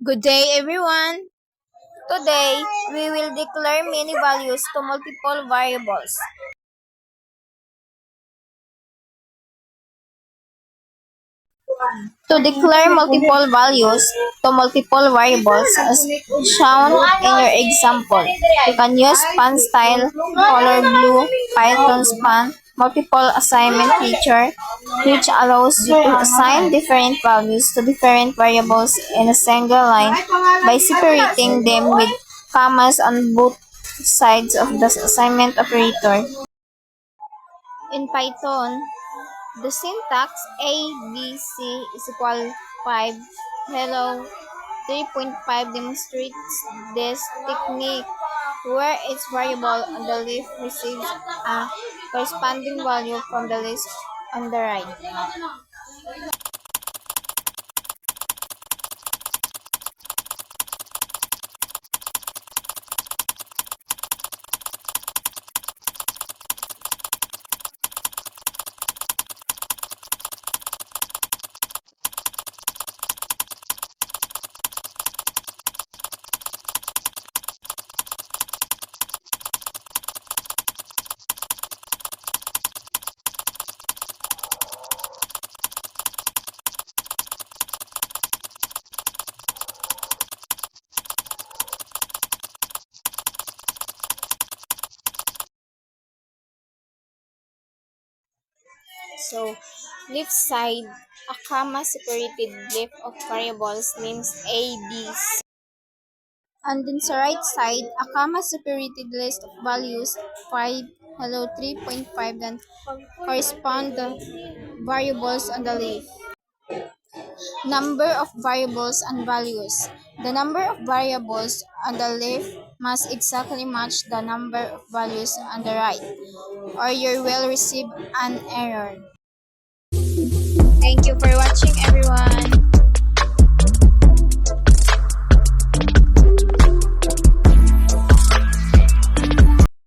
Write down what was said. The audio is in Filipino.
Good day, everyone. Today, we will declare many values to multiple variables. To declare multiple values to multiple variables as shown in your example, you can use span style, color blue, Python span, multiple assignment feature, which allows you to assign different values to different variables in a single line by separating them with commas on both sides of the assignment operator. In Python, the syntax A, B, C is equal 5, hello 3.5 demonstrates this technique where each variable on the left receives a corresponding value from the list on the right. So, left side, a comma separated left of variables names A, B, C. And then sa right side, a comma separated list of values 5, hello 3.5 then correspond the variables on the left. Number of variables and values. The number of variables on the left must exactly match the number of values on the right, or you will receive an error. Thank you for watching, everyone.